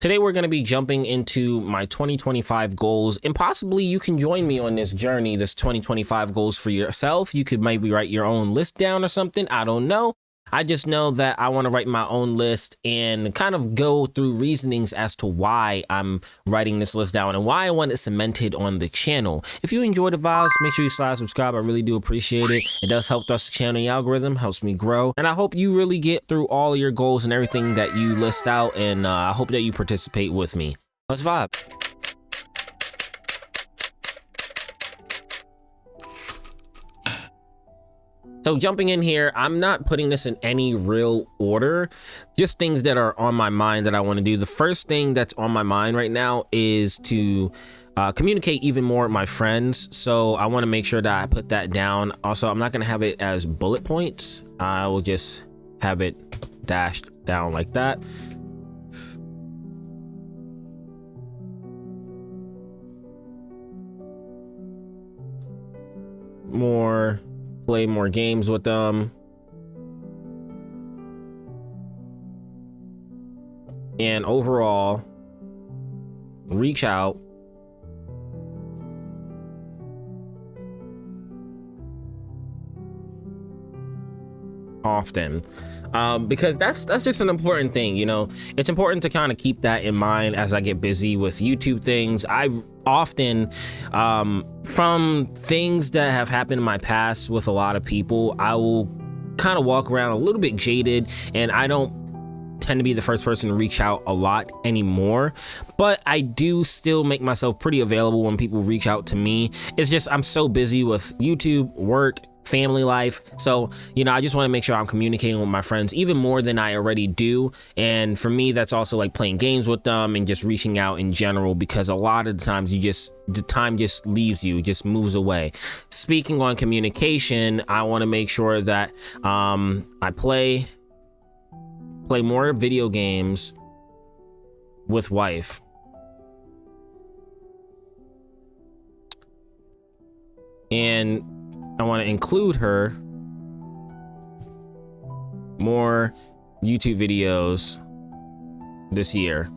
Today we're going to be jumping into my 2025 goals, and possibly you can join me on this journey, this 2025 goals for yourself. You could maybe write your own list down or something. I don't know. I just know that I want to write my own list and kind of go through reasonings as to why I'm writing this list down and why I want it cemented on the channel. If you enjoy the vibes, make sure you slide subscribe. I really do appreciate it. It does help us the channel algorithm, helps me grow. And I hope you really get through all of your goals and everything that you list out. And I hope that you participate with me. Let's vibe. So jumping in here, I'm not putting this in any real order, just things that are on my mind that I want to do. The first thing that's on my mind right now is to communicate even more with my friends. So I want to make sure that I put that down. Also, I'm not going to have it as bullet points. I will just have it dashed down like that. Play more games with them, and overall reach out often, because that's just an important thing. You know, it's important to kind of keep that in mind as I get busy with YouTube things. I often, from things that have happened in my past with a lot of people, I will kind of walk around a little bit jaded, and I don't tend to be the first person to reach out a lot anymore, but I do still make myself pretty available when people reach out to me. It's just I'm so busy with YouTube, work, family life. So, you know, I just want to make sure I'm communicating with my friends even more than I already do. And for me, that's also like playing games with them and just reaching out in general, because a lot of the times the time just leaves you, just moves away. Speaking on communication, I want to make sure that I play more video games with wife. And I want to include her more YouTube videos this year,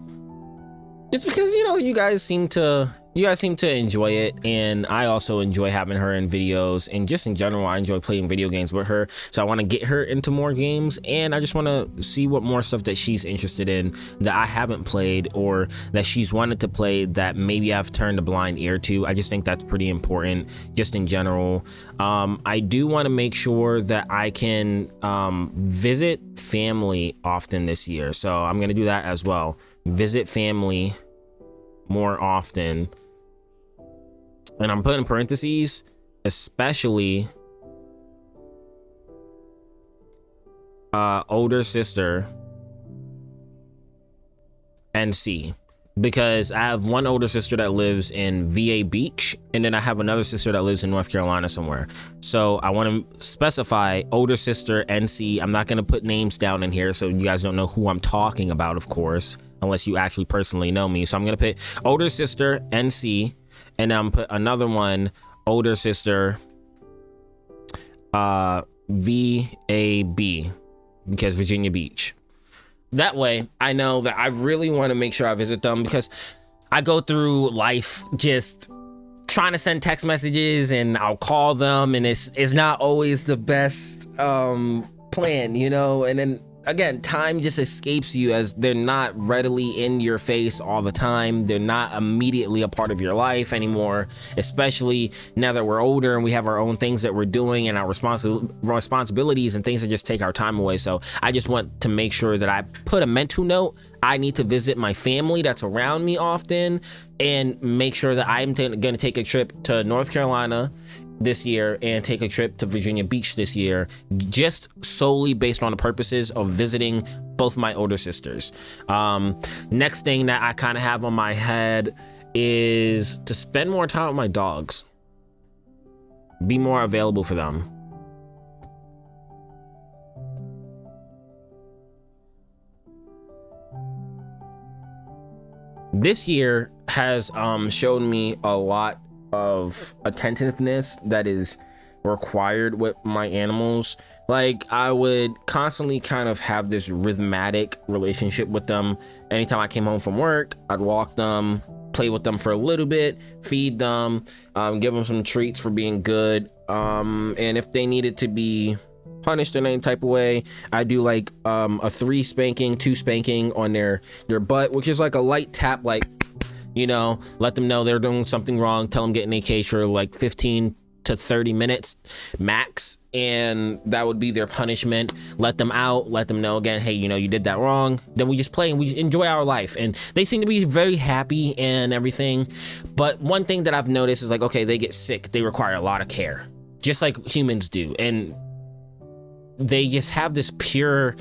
just because, you know, you guys seem to enjoy it, and I also enjoy having her in videos, and just in general I enjoy playing video games with her. So I want to get her into more games, and I just want to see what more stuff that she's interested in that I haven't played, or that she's wanted to play that maybe I've turned a blind ear to. I just think that's pretty important just in general. I do want to make sure that I can visit family often this year, so I'm going to do that as well. Visit family more often. And I'm putting parentheses, especially older sister NC, because I have one older sister that lives in VA Beach, and then I have another sister that lives in North Carolina somewhere. So I want to specify older sister NC. I'm not going to put names down in here so you guys don't know who I'm talking about, of course, unless you actually personally know me. So I'm going to put older sister NC, and I'm put another one, older sister VAB, because Virginia Beach. That way I know that I really want to make sure I visit them, because I go through life just trying to send text messages, and I'll call them, and it's not always the best plan, you know. And then again, time just escapes you, as they're not readily in your face all the time. They're not immediately a part of your life anymore, especially now that we're older and we have our own things that we're doing and our responsibilities and things that just take our time away. So I just want to make sure that I put a mental note. I need to visit my family that's around me often, and make sure that I'm going to take a trip to North Carolina this year and take a trip to Virginia Beach this year, just solely based on the purposes of visiting both my older sisters. Next thing that I kind of have on my head is to spend more time with my dogs, be more available for them. This year has shown me a lot of attentiveness that is required with my animals. Like, I would constantly kind of have this rhythmic relationship with them. Anytime I came home from work, I'd walk them, play with them for a little bit, feed them, give them some treats for being good. And if they needed to be punished in any type of way, I do like a 3 spanking, 2 spanking on their butt, which is like a light tap, like, you know, let them know they're doing something wrong, tell them get in a cage for like 15 to 30 minutes max, and that would be their punishment. Let them out, let them know again, hey, you know, you did that wrong. Then we just play and we enjoy our life, and they seem to be very happy and everything. But one thing that I've noticed is, like, okay, they get sick, they require a lot of care, just like humans do, and they just have this pure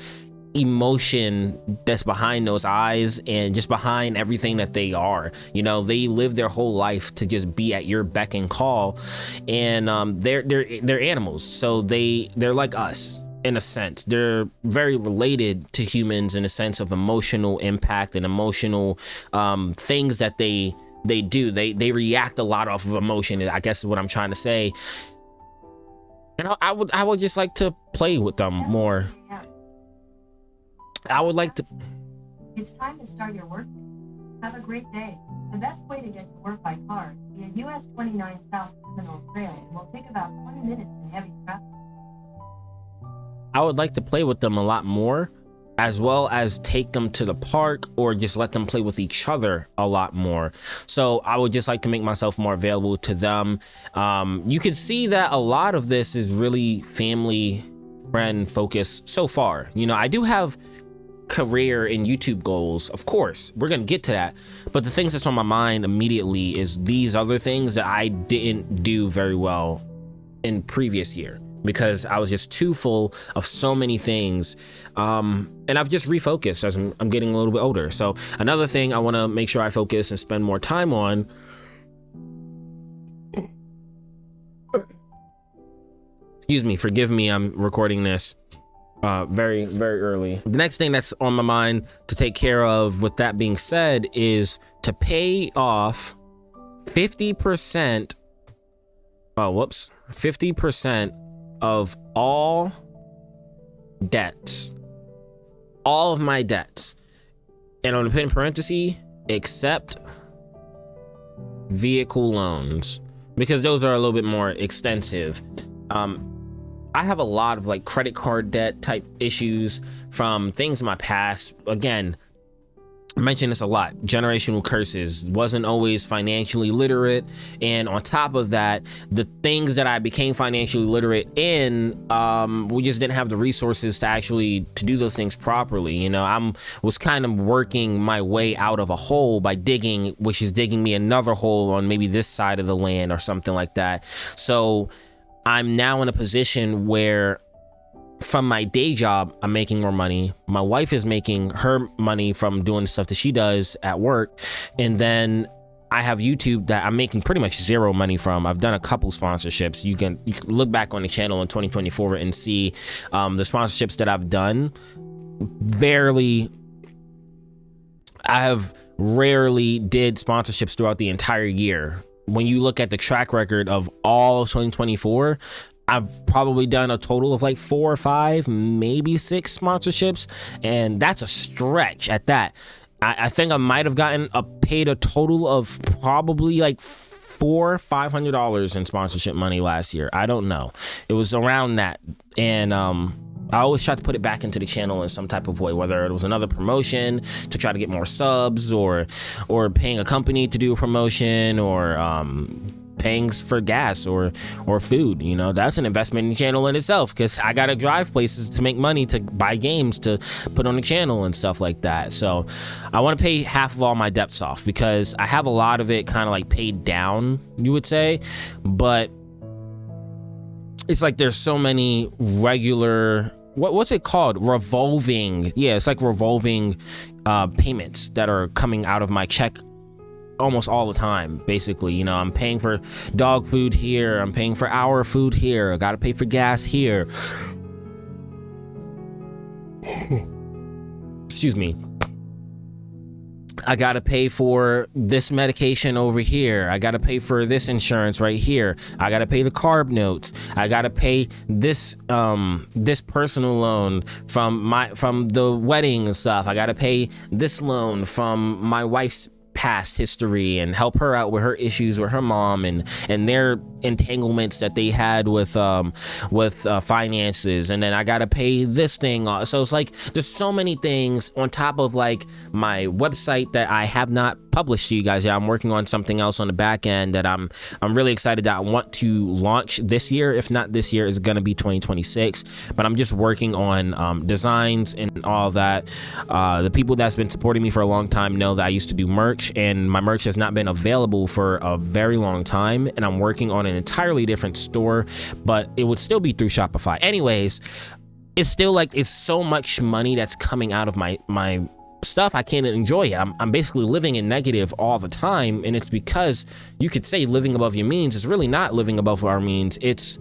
emotion that's behind those eyes and just behind everything that they are. You know, they live their whole life to just be at your beck and call, and they're animals, so they're like us in a sense. They're very related to humans in a sense of emotional impact and emotional things that they do. They react a lot off of emotion, I guess is what I'm trying to say. And I would just like to play with them more. I would like to. It's time to start your work. Have a great day. The best way to get to work by car via US 29 South Criminal Trail will take about 20 minutes in heavy traffic. I would like to play with them a lot more, as well as take them to the park or just let them play with each other a lot more. So I would just like to make myself more available to them. You can see that a lot of this is really family friend focused so far. You know, I do have career and YouTube goals, of course, we're gonna get to that, but the things that's on my mind immediately is these other things that I didn't do very well in previous year because I was just too full of so many things, and I've just refocused as I'm getting a little bit older. So another thing I want to make sure I focus and spend more time on excuse me, forgive me, I'm recording this very, very early. The next thing that's on my mind to take care of, with that being said, is to pay off 50%. 50% of all debts, all of my debts, and on the in parentheses, except vehicle loans, because those are a little bit more extensive. I have a lot of like credit card debt type issues from things in my past. Again, I mention this a lot, generational curses, wasn't always financially literate, and on top of that, the things that I became financially literate in, we just didn't have the resources to actually to do those things properly. You know, was kind of working my way out of a hole by digging, which is digging me another hole on maybe this side of the land or something like that. So I'm now in a position where from my day job, I'm making more money. My wife is making her money from doing stuff that she does at work. And then I have YouTube that I'm making pretty much zero money from. I've done a couple sponsorships. You can look back on the channel in 2024 and see the sponsorships that I've done. I have rarely did sponsorships throughout the entire year. When you look at the track record of all of 2024, I've probably done a total of like 4 or 5, maybe 6 sponsorships, and that's a stretch at that. I think I might have gotten paid a total of probably like $400-500 in sponsorship money last year. I don't know. It was around that, and I always try to put it back into the channel in some type of way, whether it was another promotion to try to get more subs, or paying a company to do a promotion, or paying for gas or food. You know, that's an investment in the channel in itself, because I gotta drive places to make money to buy games to put on the channel and stuff like that. So I want to pay half of all my debts off, because I have a lot of it kind of like paid down, you would say, but it's like there's so many regular, what's it called, revolving, yeah, it's like revolving payments that are coming out of my check almost all the time. Basically, you know, I'm paying for dog food here, I'm paying for our food here, I gotta pay for gas here. Excuse me. I got to pay for this medication over here. I got to pay for this insurance right here. I got to pay the carb notes. I got to pay this this personal loan from the wedding and stuff. I got to pay this loan from my wife's past history and help her out with her issues with her mom and their entanglements that they had with finances. And then I gotta pay this thing. So it's like there's so many things on top of like my website that I have not published to you guys yet. I'm working on something else on the back end that I'm really excited that I want to launch this year. If not this year, it's gonna be 2026. But I'm just working on designs and all that. The people that's been supporting me for a long time know that I used to do merch, and my merch has not been available for a very long time, and I'm working on an entirely different store, but it would still be through Shopify. Anyways, it's still like it's so much money that's coming out of my stuff. I can't enjoy it. I'm basically living in negative all the time, and it's because you could say living above your means. It's really not living above our means. It's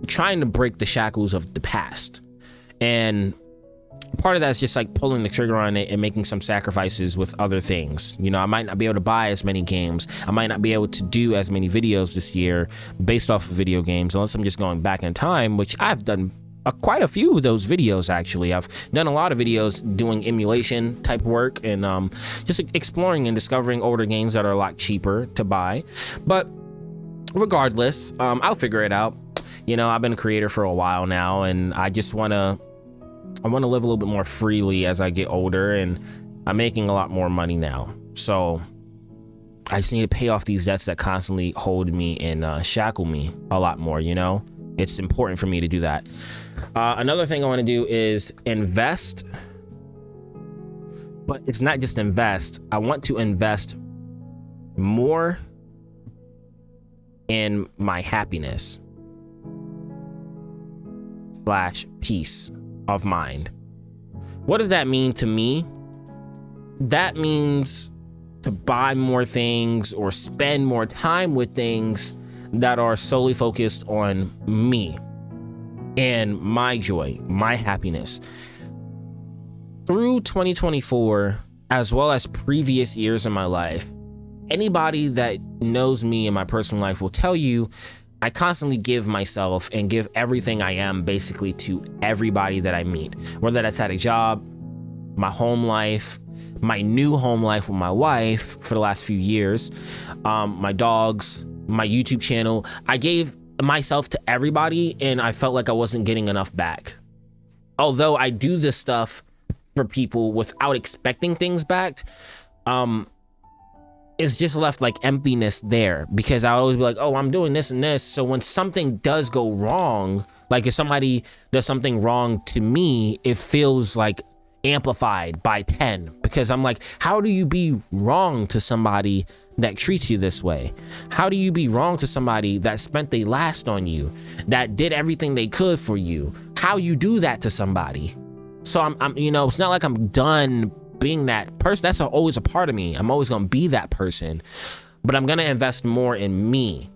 trying to break the shackles of the past, and part of that is just like pulling the trigger on it and making some sacrifices with other things. You know, I might not be able to buy as many games. I might not be able to do as many videos this year based off of video games, unless I'm just going back in time, which I've done quite a few of those videos. Actually, I've done a lot of videos doing emulation type work and just exploring and discovering older games that are a lot cheaper to buy. But regardless, I'll figure it out. You know, I've been a creator for a while now, and I just want to live a little bit more freely as I get older, and I'm making a lot more money now. So I just need to pay off these debts that constantly hold me and shackle me a lot more, you know? It's important for me to do that. Another thing I want to do is invest, but it's not just invest. I want to invest more in my happiness / peace of mind. What does that mean to me? That means to buy more things or spend more time with things that are solely focused on me and my joy, my happiness. Through 2024, as well as previous years in my life, anybody that knows me in my personal life will tell you I constantly give myself and give everything I am basically to everybody that I meet, whether that's at a job, my home life, my new home life with my wife for the last few years, my dogs, my YouTube channel. I gave myself to everybody, and I felt like I wasn't getting enough back. Although I do this stuff for people without expecting things back, it's just left like emptiness there, because I always be like, oh, I'm doing this and this. So when something does go wrong, like if somebody does something wrong to me, it feels like amplified by 10, because I'm like, how do you be wrong to somebody that treats you this way? How do you be wrong to somebody that spent their last on you, that did everything they could for you? How you do that to somebody? So I'm you know, it's not like I'm done being that person. That's always a part of me. I'm always gonna be that person, but I'm gonna invest more in me,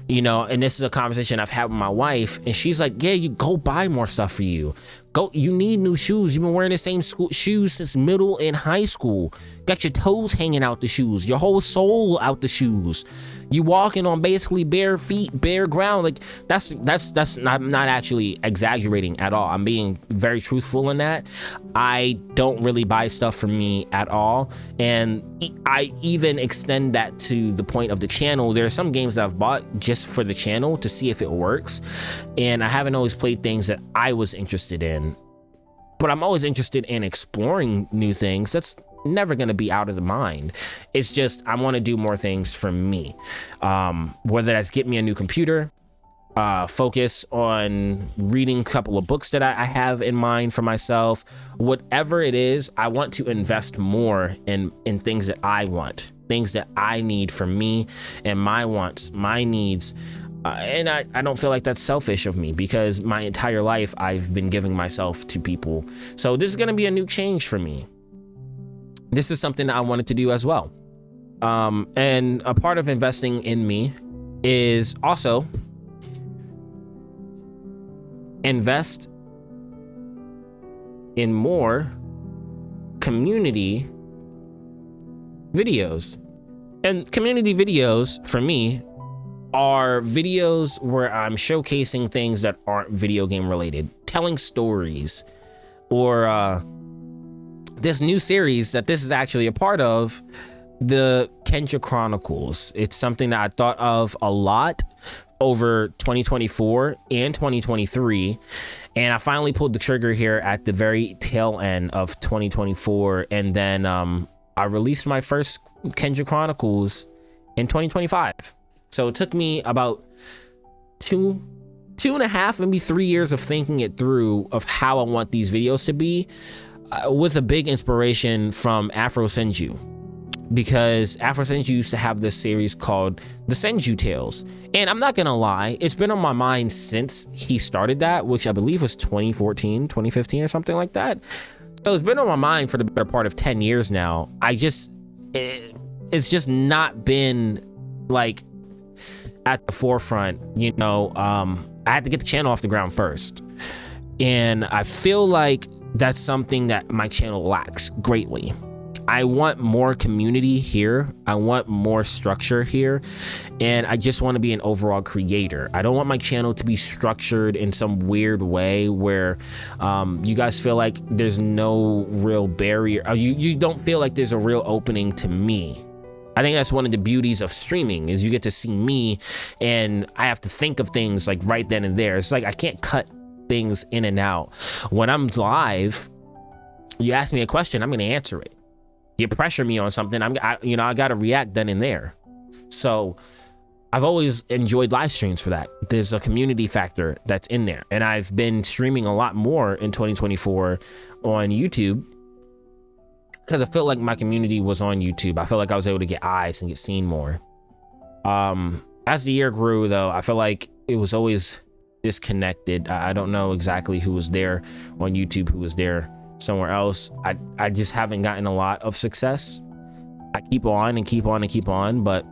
you know. And this is a conversation I've had with my wife, and she's like, yeah, you go buy more stuff for you. Go, you need new shoes. You've been wearing the same shoes since middle and high school. Got your toes hanging out the shoes, your whole soul out the shoes. You walking on basically bare feet, bare ground. Like that's I'm not actually exaggerating at all. I'm being very truthful in that. I don't really buy stuff for me at all, and I even extend that to the point of the channel. There are some games that I've bought just for the channel to see if it works, and I haven't always played things that I was interested in. But I'm always interested in exploring new things. That's never going to be out of the mind. It's just I want to do more things for me, whether that's get me a new computer, focus on reading a couple of books that I have in mind for myself. Whatever it is, I want to invest more in things that I want, things that I need for me and my wants, my needs. And I don't feel like that's selfish of me, because my entire life I've been giving myself to people. So this is going to be a new change for me. This is something that I wanted to do as well. And a part of investing in me is also invest in more community videos. And community videos for me are videos where I'm showcasing things that aren't video game related, telling stories, or this new series that this is actually a part of, the Kenja Chronicles. It's something that I thought of a lot over 2024 and 2023, and I finally pulled the trigger here at the very tail end of 2024, and then I released my first Kenja Chronicles in 2025. So it took me about two and a half, maybe 3 years of thinking it through of how I want these videos to be, with a big inspiration from Afro Senju, because Afro Senju used to have this series called the Senju Tales. And I'm not gonna lie, it's been on my mind since he started that, which I believe was 2014, 2015 or something like that. So it's been on my mind for the better part of 10 years now. It's just not been like at the forefront, you know. I had to get the channel off the ground first, and I feel like that's something that my channel lacks greatly. I want more community here. I want more structure here, and I just want to be an overall creator. I don't want my channel to be structured in some weird way where you guys feel like there's no real barrier, or you don't feel like there's a real opening to me. I think that's one of the beauties of streaming, is you get to see me, and I have to think of things like right then and there. It's like I can't cut things in and out. When I'm live, you ask me a question, I'm going to answer it. You pressure me on something, I got to react then and there. So I've always enjoyed live streams for that. There's a community factor that's in there, and I've been streaming a lot more in 2024 on YouTube, because I felt like my community was on YouTube. I felt like I was able to get eyes and get seen more. As the year grew, though, I felt like it was always disconnected. I don't know exactly who was there on YouTube, who was there somewhere else. I just haven't gotten a lot of success. I keep on and keep on and keep on, but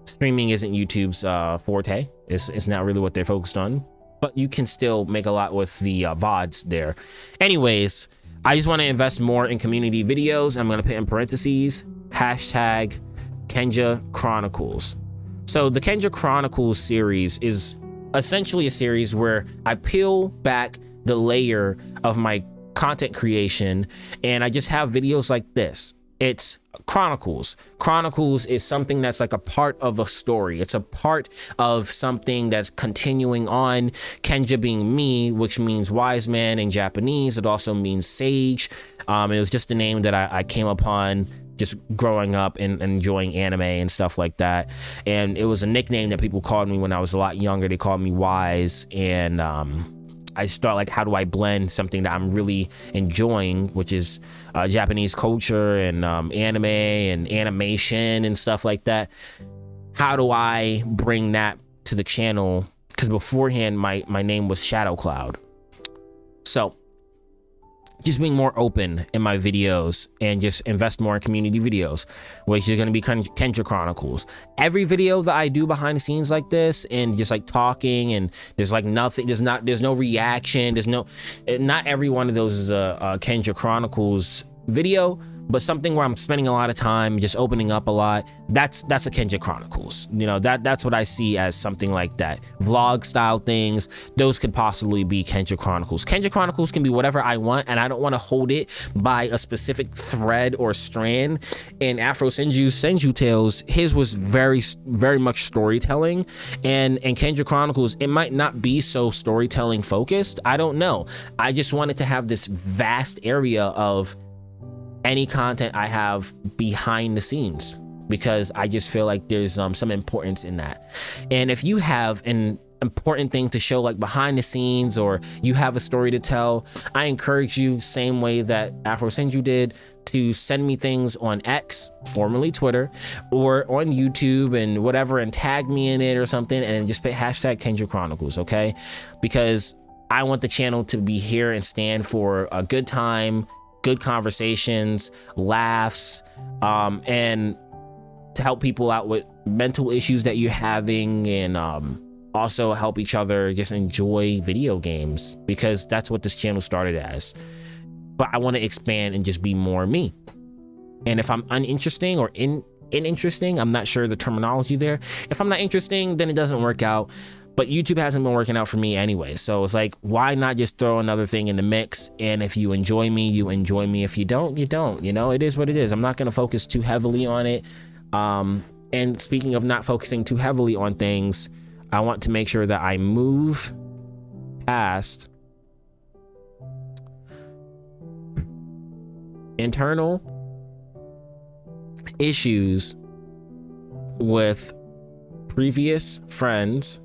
streaming isn't YouTube's forte. It's not really what they're focused on, but you can still make a lot with the VODs there. Anyways, I just want to invest more in community videos. I'm going to put in parentheses, hashtag Kenja Chronicles. So the Kenja Chronicles series is essentially a series where I peel back the layer of my content creation, and I just have videos like this. It's Chronicles. Chronicles is something that's like a part of a story. It's a part of something that's continuing on. Kenja being me, which means wise man in Japanese. It also means sage. It was just a name that I came upon just growing up and enjoying anime and stuff like that. And it was a nickname that people called me when I was a lot younger. They called me Wise, and I just thought, like, how do I blend something that I'm really enjoying, which is Japanese culture and anime and animation and stuff like that? How do I bring that to the channel? Because beforehand, my name was Shadow Cloud. So just being more open in my videos and just invest more in community videos, which is going to be Kenja Chronicles. Every video that I do behind the scenes like this, and just like talking, and there's like nothing, there's no reaction, not every one of those is a Kenja Chronicles video, but something where I'm spending a lot of time just opening up a lot. That's a Kenja Chronicles. You know, that's what I see as something like that. Vlog style things, those could possibly be Kenja Chronicles. Kenja Chronicles can be whatever I want, and I don't want to hold it by a specific thread or strand. In Afro Senju's Senju Tales, his was very, very much storytelling, and in Kenja Chronicles, it might not be so storytelling focused. I don't know. I just wanted to have this vast area of any content I have behind the scenes, because I just feel like there's some importance in that. And if you have an important thing to show, like behind the scenes, or you have a story to tell, I encourage you, same way that Afro Senju did, to send me things on X, formerly Twitter, or on YouTube and whatever, and tag me in it or something, and just put hashtag Kenja Chronicles, okay? Because I want the channel to be here and stand for a good time, good conversations, laughs, and to help people out with mental issues that you're having, and also help each other just enjoy video games, because that's what this channel started as. But I want to expand and just be more me. And if I'm uninteresting or uninteresting, I'm not sure the terminology there. If I'm not interesting, then it doesn't work out. But YouTube hasn't been working out for me anyway. So it's like, why not just throw another thing in the mix? And if you enjoy me, you enjoy me. If you don't, you don't. You know, it is what it is. I'm not going to focus too heavily on it. And speaking of not focusing too heavily on things, I want to make sure that I move past internal issues with previous friends,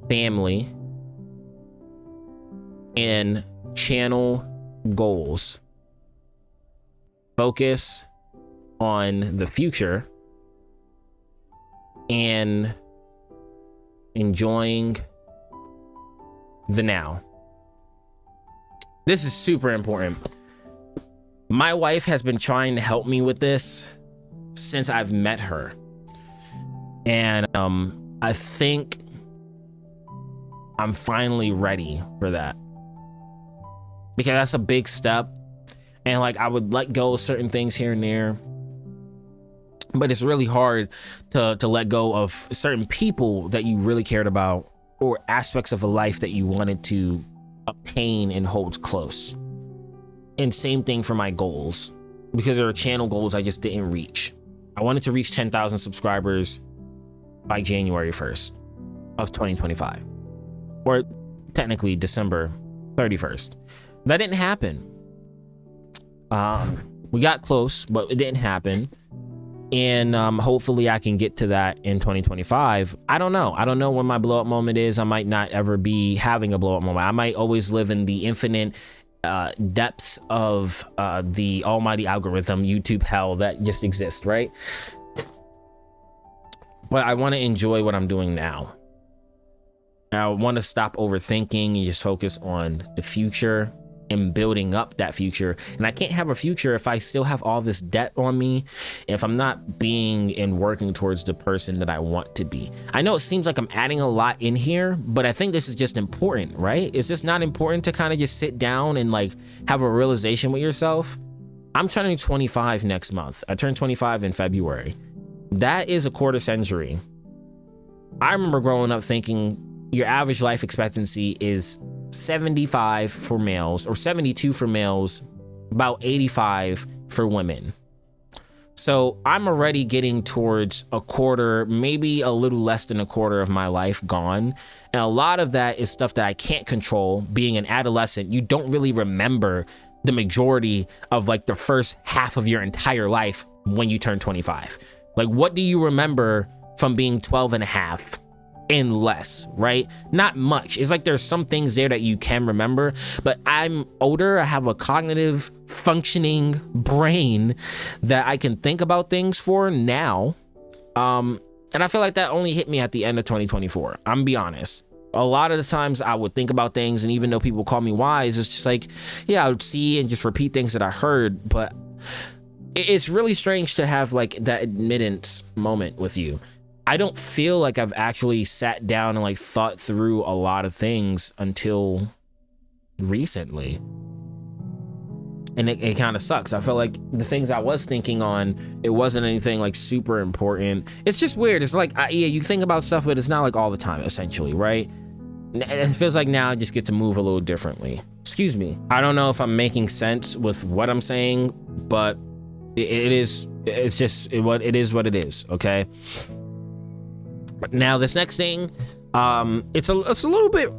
family, and channel goals. Focus on the future and enjoying the now. This is super important. My wife has been trying to help me with this since I've met her. And I think I'm finally ready for that, because that's a big step. And like, I would let go of certain things here and there, but it's really hard to let go of certain people that you really cared about, or aspects of a life that you wanted to obtain and hold close. And same thing for my goals, because there are channel goals I just didn't reach. I wanted to reach 10,000 subscribers by January 1st of 2025, or technically December 31st. That didn't happen. We got close, but it didn't happen. And hopefully I can get to that in 2025. I don't know when my blow up moment is. I might not ever be having a blow up moment. I might always live in the infinite depths of the almighty algorithm, YouTube hell that just exists, right? But I want to enjoy what I'm doing now. I want to stop overthinking and just focus on the future and building up that future. And I can't have a future if I still have all this debt on me, if I'm not being and working towards the person that I want to be. I know it seems like I'm adding a lot in here, but I think this is just important, right? Is this not important to kind of just sit down and like have a realization with yourself? I'm turning 25 next month. I turned 25 in February. That is a quarter century. I remember growing up thinking your average life expectancy is 75 for males, or 72 for males, about 85 for women. So I'm already getting towards a quarter, maybe a little less than a quarter of my life gone. And a lot of that is stuff that I can't control. Being an adolescent, you don't really remember the majority of like the first half of your entire life when you turn 25. Like, what do you remember from being 12 and a half and less, right? Not much. It's like there's some things there that you can remember, but I'm older. I have a cognitive functioning brain that I can think about things for now. And I feel like that only hit me at the end of 2024. I'm gonna be honest. A lot of the times I would think about things, and even though people call me wise, it's just like, yeah, I would see and just repeat things that I heard, but it's really strange to have like that admittance moment with you. I don't feel like I've actually sat down and like thought through a lot of things until recently. And it kind of sucks. I feel like the things I was thinking on, it wasn't anything like super important. It's just weird. It's like, yeah, you think about stuff, but it's not like all the time, essentially, right? It feels like now I just get to move a little differently. Excuse me. I don't know if I'm making sense with what I'm saying, but it's what it is, okay? Now this next thing, it's a little bit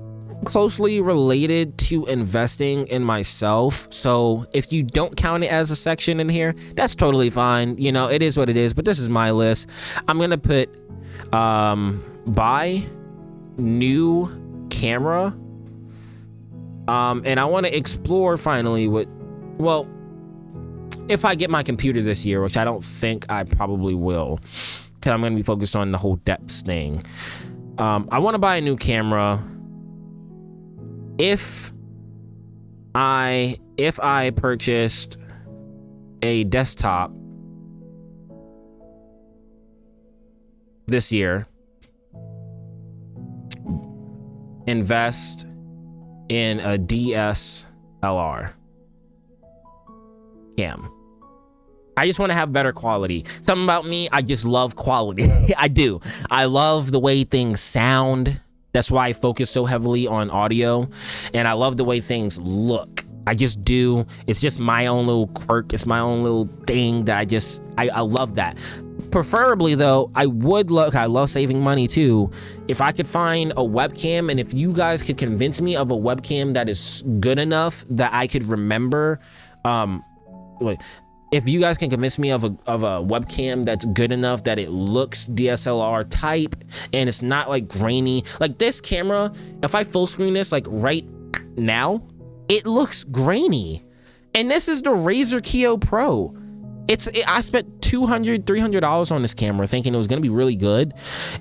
closely related to investing in myself. So if you don't count it as a section in here, that's totally fine. You know, it is what it is, but this is my list. I'm gonna put buy new camera, and I want to explore finally what, well, if I get my computer this year, which I don't think I probably will, because I'm going to be focused on the whole depths thing. I want to buy a new camera. If I purchased a desktop this year, invest in a DSLR cam. I just want to have better quality. Something about me, I just love quality. I do. I love the way things sound. That's why I focus so heavily on audio. And I love the way things look. I just do. It's just my own little quirk. It's my own little thing that I love that. Preferably though, I love saving money too. If I could find a webcam, and if you guys could convince me of a webcam that is good enough that I could remember, if you guys can convince me of a webcam that's good enough that it looks DSLR type and it's not like grainy, like this camera, if I full screen this like right now, it looks grainy. And this is the Razer Kio Pro. I spent $200-$300 on this camera thinking it was gonna be really good,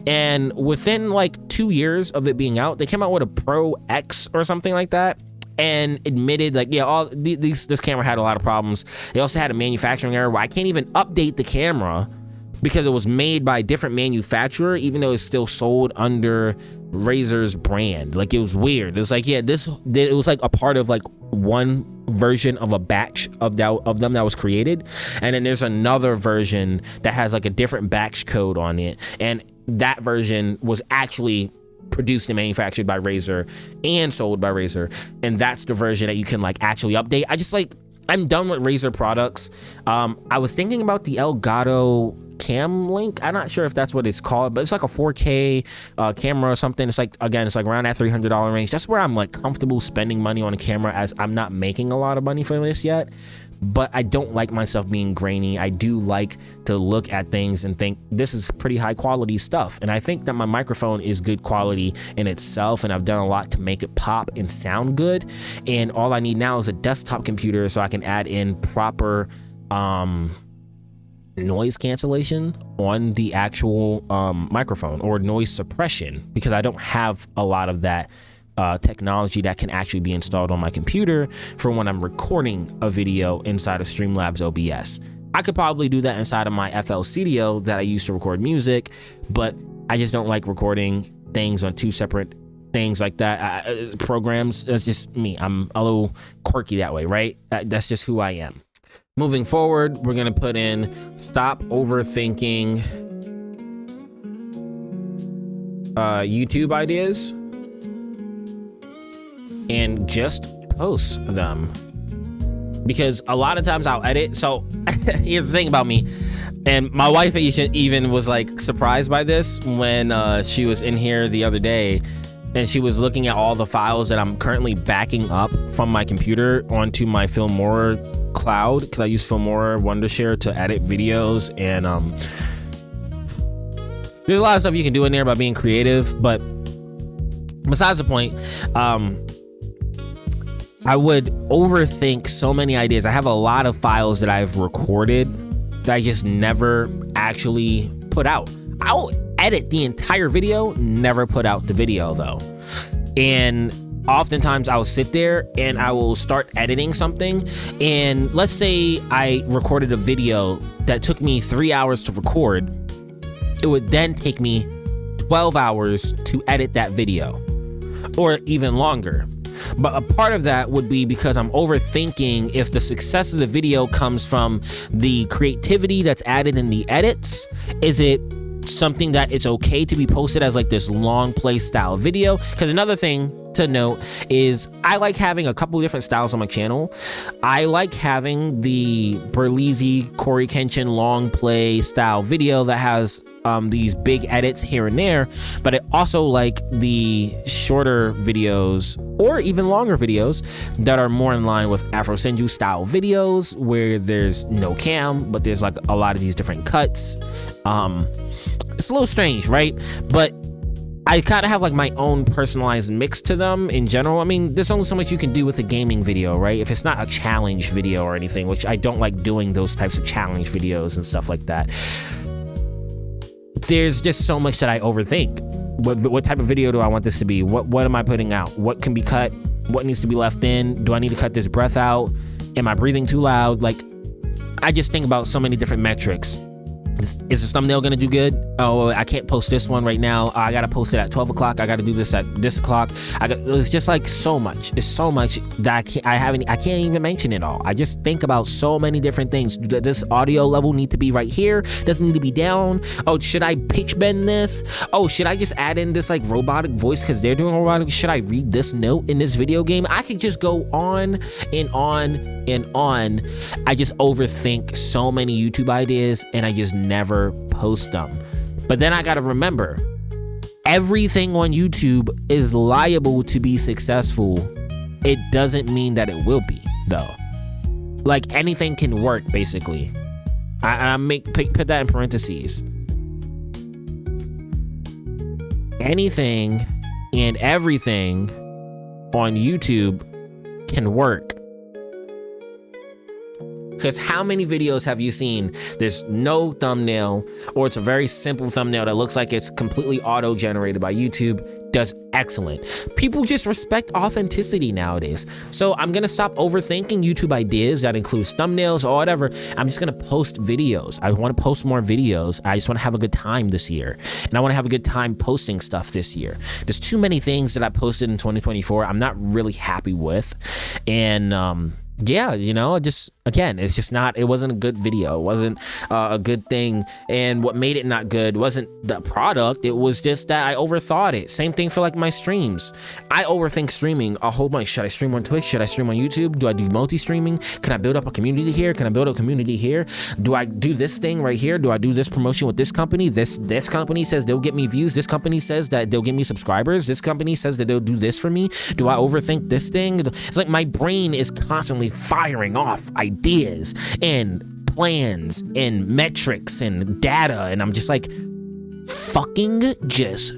and within like 2 years of it being out, they came out with a Pro X or something like that and admitted like, yeah, this camera had a lot of problems. They also had a manufacturing error where I can't even update the camera because it was made by a different manufacturer, even though it's still sold under Razer's brand. Like, it was weird. It's like, yeah, it was like a part of like one version of a batch of them that was created, and then there's another version that has like a different batch code on it, and that version was actually produced and manufactured by Razer and sold by Razer, and that's the version that you can like actually update. I'm done with Razer products. I was thinking about the Elgato Cam Link. I'm not sure if that's what it's called, but it's like a 4K camera or something. It's like, again, it's like around that $300 range. That's where I'm like comfortable spending money on a camera, as I'm not making a lot of money for this yet. But I don't like myself being grainy. I do like to look at things and think this is pretty high quality stuff. And I think that my microphone is good quality in itself, and I've done a lot to make it pop and sound good. And all I need now is a desktop computer so I can add in proper noise cancellation on the actual microphone, or noise suppression, because I don't have a lot of that technology that can actually be installed on my computer for when I'm recording a video inside of Streamlabs OBS. I could probably do that inside of my FL Studio that I use to record music, but I just don't like recording things on two separate things like that. Programs, that's just me. I'm a little quirky that way, right? That's just who I am. Moving forward, we're gonna put in stop overthinking YouTube ideas and just post them, because a lot of times I'll edit. So here's the thing about me, and my wife even was like surprised by this when she was in here the other day, and she was looking at all the files that I'm currently backing up from my computer onto my Filmora cloud, because I use Filmora Wondershare to edit videos, and there's a lot of stuff you can do in there by being creative. But besides the point, I would overthink so many ideas. I have a lot of files that I've recorded that I just never actually put out. I'll edit the entire video, never put out the video though. And oftentimes I'll sit there and I will start editing something, and let's say I recorded a video that took me 3 hours to record. It would then take me 12 hours to edit that video, or even longer. But a part of that would be because I'm overthinking if the success of the video comes from the creativity that's added in the edits. Is it something that it's okay to be posted as like this long play style video? Because another thing to note is I like having a couple of different styles on my channel. I like having the Berleezy Corey Kenshin long play style video that has these big edits here and there, but I also like the shorter videos or even longer videos that are more in line with Afro Senju style videos, where there's no cam, but there's like a lot of these different cuts. It's a little strange, right? But I kind of have like my own personalized mix to them in general. I mean, there's only so much you can do with a gaming video, right? If it's not a challenge video or anything, which I don't like doing those types of challenge videos and stuff like that. There's just so much that I overthink. What type of video do I want this to be? What am I putting out? What can be cut? What needs to be left in? Do I need to cut this breath out? Am I breathing too loud? Like, I just think about so many different metrics. Is this thumbnail gonna do good? Oh, I can't post this one right now. I gotta post it at 12 o'clock. I gotta do this at this o'clock. It's just like so much. It's so much that I can't even mention it all. I just think about so many different things. Does this audio level need to be right here? Does it need to be down? Oh, should I pitch bend this? Oh, should I just add in this like robotic voice because they're doing robotic? Should I read this note in this video game? I could just go on and on and on. I just overthink so many YouTube ideas and I just never post them. But then I gotta remember, everything on YouTube is liable to be successful. It doesn't mean that it will be, though. Like, anything can work, basically. I put that in parentheses. Anything and everything on YouTube can work. Because how many videos have you seen? There's no thumbnail, or it's a very simple thumbnail that looks like it's completely auto-generated by YouTube. Does excellent. People just respect authenticity nowadays. So I'm gonna stop overthinking YouTube ideas that includes thumbnails or whatever. I'm just gonna post videos. I wanna post more videos. I just wanna have a good time this year. And I wanna have a good time posting stuff this year. There's too many things that I posted in 2024 I'm not really happy with. And yeah, you know, just again, it's just not, it wasn't a good video. It wasn't a good thing. And what made it not good wasn't the product. It was just that I overthought it. Same thing for like my streams. I overthink streaming a whole bunch. Should I stream on Twitch? Should I stream on YouTube? Do I do multi-streaming? Can I build up a community here? Can I build a community here? Do I do this thing right here? Do I do this promotion with this company? This company says they'll get me views. This company says that they'll get me subscribers. This company says that they'll do this for me. Do I overthink this thing? It's like my brain is constantly firing off ideas and plans and metrics and data, and I'm just like, fucking just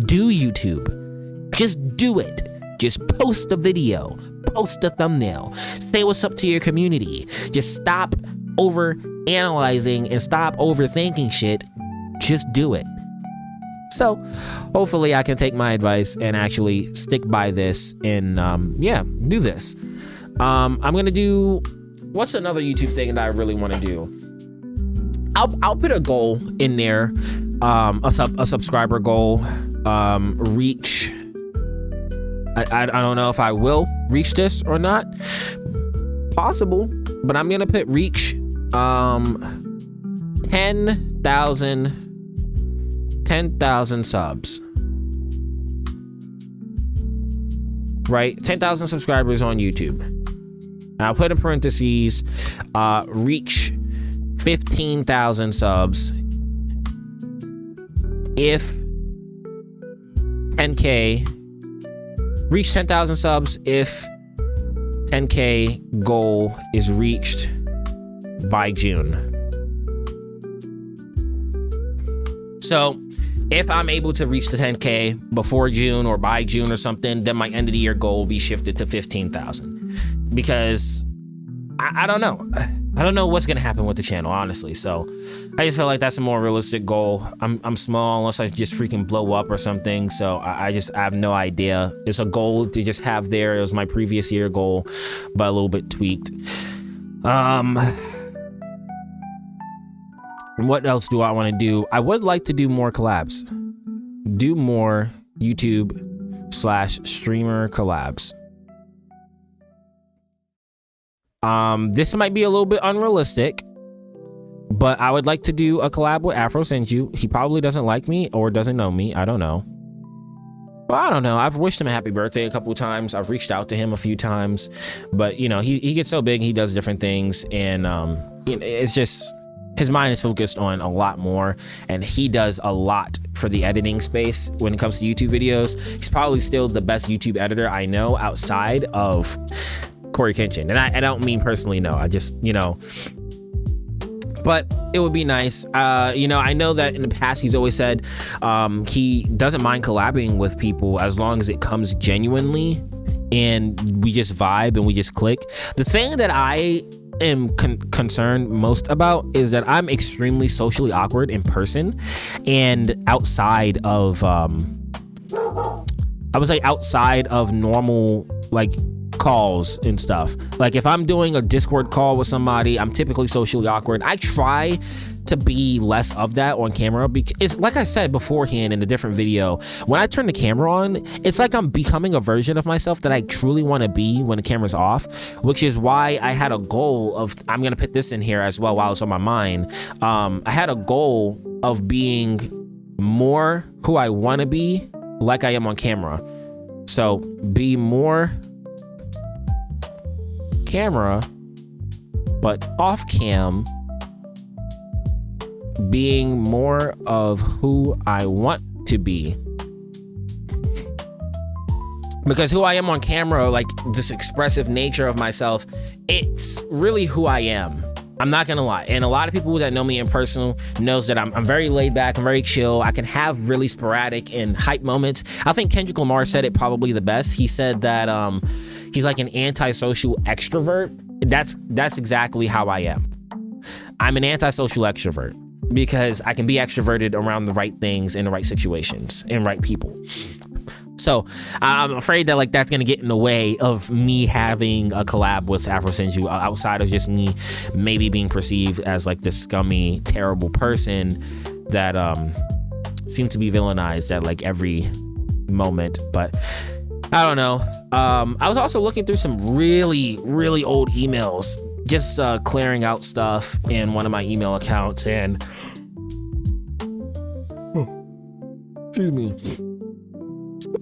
do YouTube. Just do it. Just post a video, post a thumbnail, say what's up to your community. Just stop over analyzing and stop overthinking shit. Just do it. So hopefully I can take my advice and actually stick by this and yeah, do this. I'm gonna do, what's another YouTube thing that I really want to do? I'll put a goal in there, a subscriber goal, reach. I don't know if I will reach this or not. Possible, but I'm gonna put reach 10,000 subs. Right, 10,000 subscribers on YouTube. I'll put in parentheses, reach 15,000 subs if 10K, reach 10,000 subs if 10K goal is reached by June. So if I'm able to reach the 10K before June or by June or something, then my end of the year goal will be shifted to 15,000. Because I don't know. I don't know what's gonna happen with the channel, honestly. So I just feel like that's a more realistic goal. I'm small unless I just freaking blow up or something. So I have no idea. It's a goal to just have there. It was my previous year goal, but a little bit tweaked. What else do I want to do? I would like to do more collabs. Do more YouTube/streamer collabs. This might be a little bit unrealistic, but I would like to do a collab with Afro Senju. He probably doesn't like me or doesn't know me. I don't know. Well, I don't know. I've wished him a happy birthday a couple of times. I've reached out to him a few times, but you know, he gets so big, he does different things, and you know, it's just his mind is focused on a lot more, and he does a lot for the editing space when it comes to YouTube videos. He's probably still the best YouTube editor I know outside of Corey Kenshin, and I don't mean personally, no, I just, you know, but it would be nice. You know, I know that in the past he's always said he doesn't mind collabing with people as long as it comes genuinely and we just vibe and we just click. The thing that I am concerned most about is that I'm extremely socially awkward in person and outside of I would say outside of normal like calls and stuff. Like if I'm doing a Discord call with somebody, I'm typically socially awkward. I try to be less of that on camera, because it's like I said beforehand in a different video, when I turn the camera on, it's like I'm becoming a version of myself that I truly want to be when the camera's off, which is why I had a goal of, I'm gonna put this in here as well while it's on my mind, I had a goal of being more who I want to be like I am on camera. So be more camera, but off cam, being more of who I want to be. Because who I am on camera, like this expressive nature of myself, it's really who I am. I'm not gonna lie. And a lot of people that know me in personal knows that I'm very laid back, I'm very chill. I can have really sporadic and hype moments. I think Kendrick Lamar said it probably the best. He said that he's like an antisocial extrovert. That's exactly how I am. I'm an antisocial extrovert, because I can be extroverted around the right things in the right situations and right people. So I'm afraid that like that's gonna get in the way of me having a collab with Afro Senju, outside of just me maybe being perceived as like this scummy, terrible person that seems to be villainized at like every moment. But I don't know. I was also looking through some really, really old emails, just clearing out stuff in one of my email accounts, and excuse me,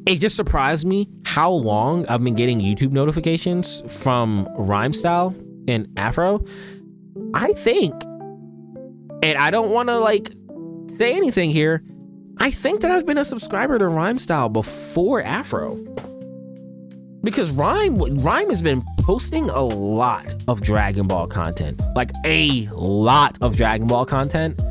it just surprised me how long I've been getting YouTube notifications from Rhymestyle and Afro. I think, and I don't want to like say anything here, I think that I've been a subscriber to Rhymestyle before Afro. Because Rhyme has been posting a lot of Dragon Ball content, like a lot of Dragon Ball content.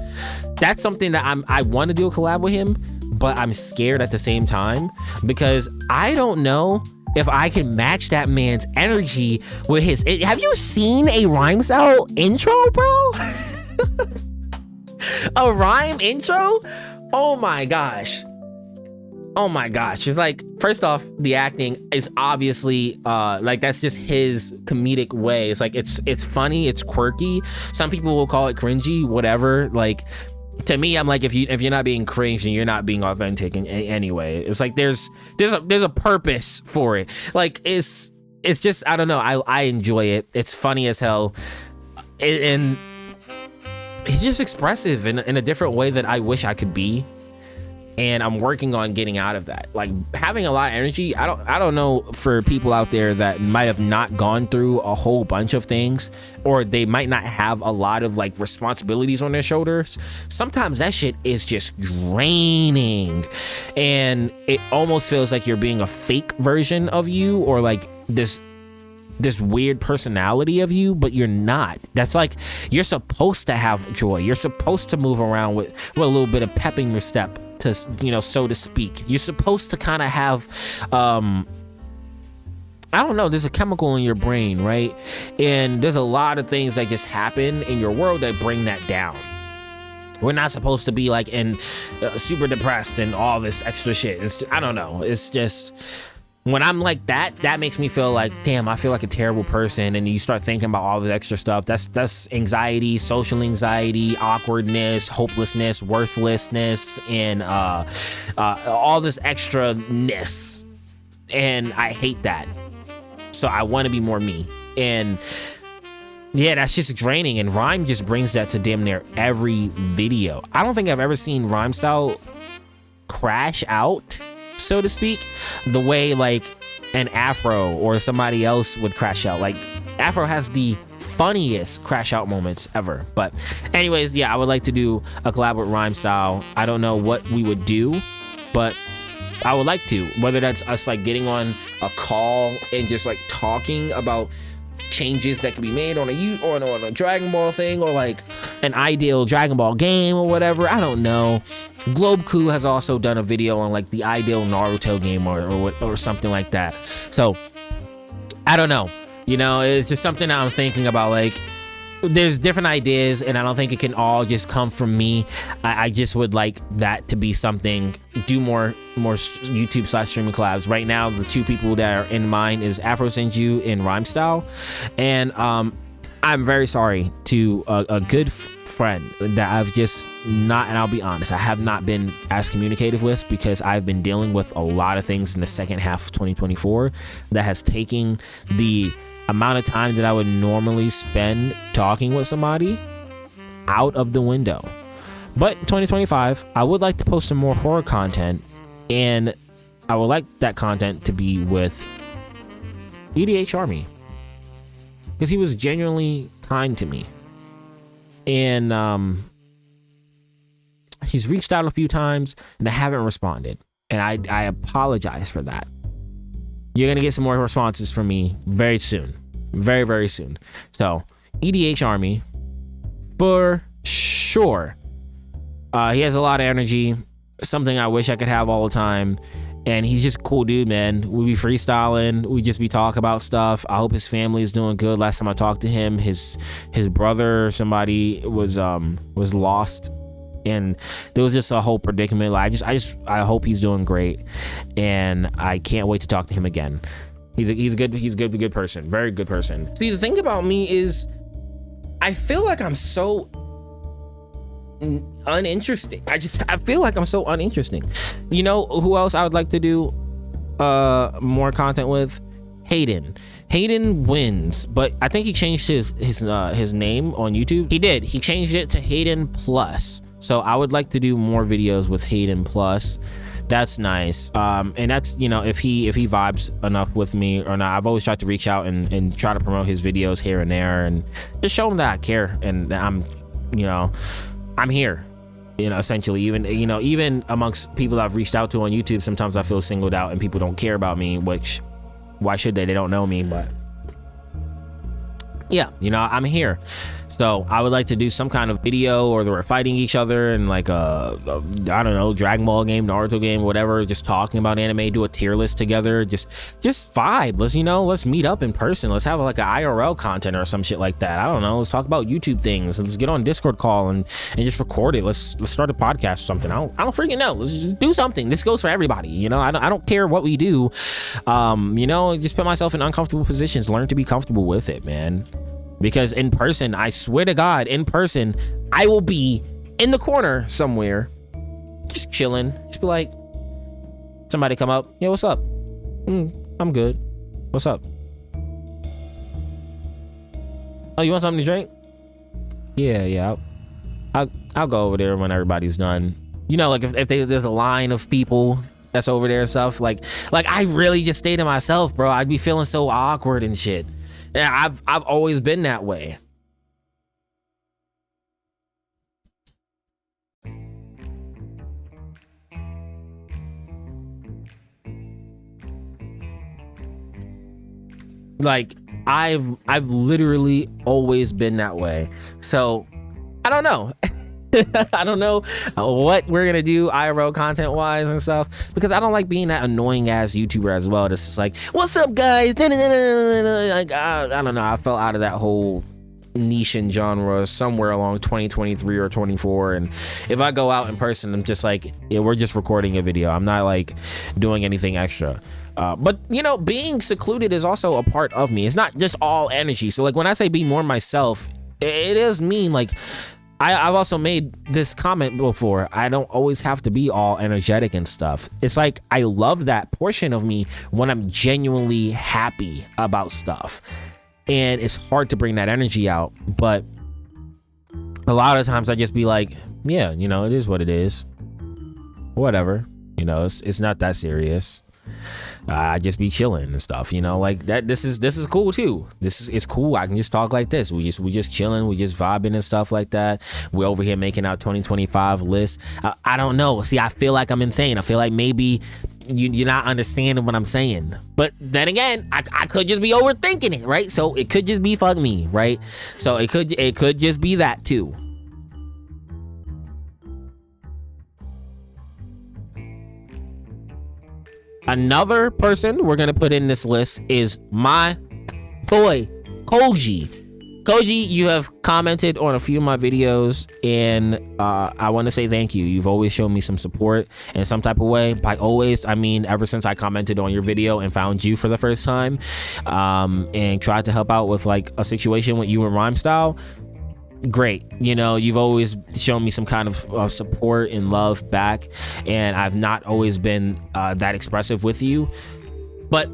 That's something that I want to do a collab with him, but I'm scared at the same time, because I don't know if I can match that man's energy with his. Have you seen a Rhymestyle intro, bro? A Rhyme intro? Oh my gosh. Oh my gosh. It's like, first off, the acting is obviously like that's just his comedic way. It's like it's funny, it's quirky. Some people will call it cringy, whatever. Like, to me, I'm like, if you're not being cringe, then you're not being authentic in anyway. It's like there's a purpose for it. Like it's just, I don't know, I enjoy it. It's funny as hell, and he's just expressive in a different way that I wish I could be. And I'm working on getting out of that. Like, having a lot of energy, I don't know, for people out there that might have not gone through a whole bunch of things, or they might not have a lot of like responsibilities on their shoulders. Sometimes that shit is just draining, and it almost feels like you're being a fake version of you, or like this weird personality of you, but you're not. That's like, you're supposed to have joy. You're supposed to move around with a little bit of pep in your step, to, you know, so to speak. You're supposed to kind of have I don't know, there's a chemical in your brain, right? And there's a lot of things that just happen in your world that bring that down. We're not supposed to be like in super depressed and all this extra shit. I don't know. It's just, when I'm like that, that makes me feel like, damn, I feel like a terrible person. And you start thinking about all the extra stuff. That's anxiety, social anxiety, awkwardness, hopelessness, worthlessness, and all this extra-ness. And I hate that. So I want to be more me. And yeah, that's just draining. And Rhyme just brings that to damn near every video. I don't think I've ever seen Rhymestyle crash out, so to speak, the way like an Afro or somebody else would crash out. Like, Afro has the funniest crash out moments ever. But anyways, yeah, I would like to do a collab with Rhymestyle. I don't know what we would do, but I would like to, whether that's us like getting on a call and just like talking about changes that can be made on a Dragon Ball thing, or like an ideal Dragon Ball game or whatever. I don't know. Globe Coup has also done a video on like the ideal Naruto game or something like that. So I don't know. You know, it's just something that I'm thinking about. Like, there's different ideas, and I don't think it can all just come from me. I just would like that to be something, do more YouTube / streaming collabs. Right now, the two people that are in mind is Afro Senju and Rhymestyle. And I'm very sorry to a good friend that I've just not, and I'll be honest, I have not been as communicative with, because I've been dealing with a lot of things in the second half of 2024 that has taken the amount of time that I would normally spend talking with somebody out of the window. But 2025, I would like to post some more horror content, and I would like that content to be with EDH Army, because he was genuinely kind to me. And he's reached out a few times and I haven't responded, and I apologize for that. You're gonna get some more responses from me very soon, very, very soon. So EDH Army, for sure. He has a lot of energy, something I wish I could have all the time. And he's just a cool dude, man. We be freestyling. We just be talking about stuff. I hope his family is doing good. Last time I talked to him, his brother or somebody was lost, and there was just a whole predicament. Like I hope he's doing great, and I can't wait to talk to him again. He's a good person, very good person. See, the thing about me is, I feel like I'm so uninteresting. I feel like I'm so uninteresting. You know who else I would like to do more content with? Hayden wins, but I think he changed his name on YouTube. He did. He changed it to Hayden Plus. So I would like to do more videos with Hayden Plus. That's nice. And that's, you know, if he vibes enough with me or not. I've always tried to reach out and try to promote his videos here and there, and just show him that I care, and that I'm here, you know, essentially. Even amongst people that I've reached out to on YouTube, sometimes I feel singled out and people don't care about me, which, why should they? They don't know me. But yeah, you know, I'm here. So I would like to do some kind of video, or we're fighting each other in like a I don't know, Dragon Ball game, Naruto game, whatever, just talking about anime, do a tier list together, just vibe. Let's meet up in person. Let's have like an IRL content or some shit like that. I don't know. Let's talk about YouTube things. Let's get on Discord call and just record it. Let's start a podcast or something. I don't freaking know. Let's just do something. This goes for everybody. You know, I don't care what we do. Just put myself in uncomfortable positions, learn to be comfortable with it, man. Because in person, I swear to God, in person, I will be in the corner somewhere, just chilling. Just be like, somebody come up, yeah, what's up? I'm good. What's up? Oh, you want something to drink? Yeah. I'll go over there when everybody's done. You know, like if there's a line of people that's over there and stuff, like I really just stay to myself, bro. I'd be feeling so awkward and shit. Yeah, I've always been that way. Like I've literally always been that way. So I don't know. I don't know what we're gonna do IRL content wise and stuff, because I don't like being that annoying ass YouTuber as well. This is like, what's up guys? Like, I don't know. I fell out of that whole niche and genre somewhere along 2023 or 24. And if I go out in person, I'm just like, yeah, we're just recording a video. I'm not like doing anything extra. But you know, being secluded is also a part of me. It's not just all energy. So like when I say be more myself, it does mean like, I've also made this comment before. I don't always have to be all energetic and stuff. It's like I love that portion of me when I'm genuinely happy about stuff. And it's hard to bring that energy out. But a lot of times I just be like, yeah, you know, it is what it is. Whatever. You know, it's not that serious. I just be chilling and stuff, you know, like that. This is cool too. It's cool. I can just talk like this. We just chilling. We just vibing and stuff like that. We're over here making our 2025 list. I don't know. See, I feel like I'm insane. I feel like maybe you're not understanding what I'm saying. But then again, I could just be overthinking it, right? So it could just be fuck me, right? So it could just be that too. Another person we're gonna put in this list is my boy Koji. Koji, you have commented on a few of my videos, and I want to say thank you. You've always shown me some support in some type of way. By always, I mean ever since I commented on your video and found you for the first time, and tried to help out with like a situation with you and Rhyme Style. Great. You know, you've always shown me some kind of support and love back, and I've not always been that expressive with you. But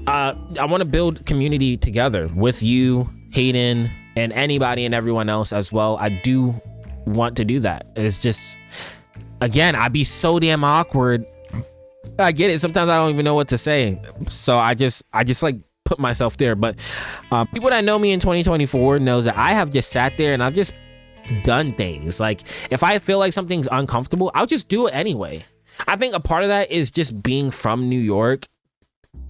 I want to build community together with you, Hayden, and anybody and everyone else as well. I do want to do that. It's just, again, I'd be so damn awkward. I get it. Sometimes I don't even know what to say. So I just like put myself there. But people that know me in 2024 knows that I have just sat there and I've just done things. Like if I feel like something's uncomfortable, I'll just do it anyway. I think a part of that is just being from New York.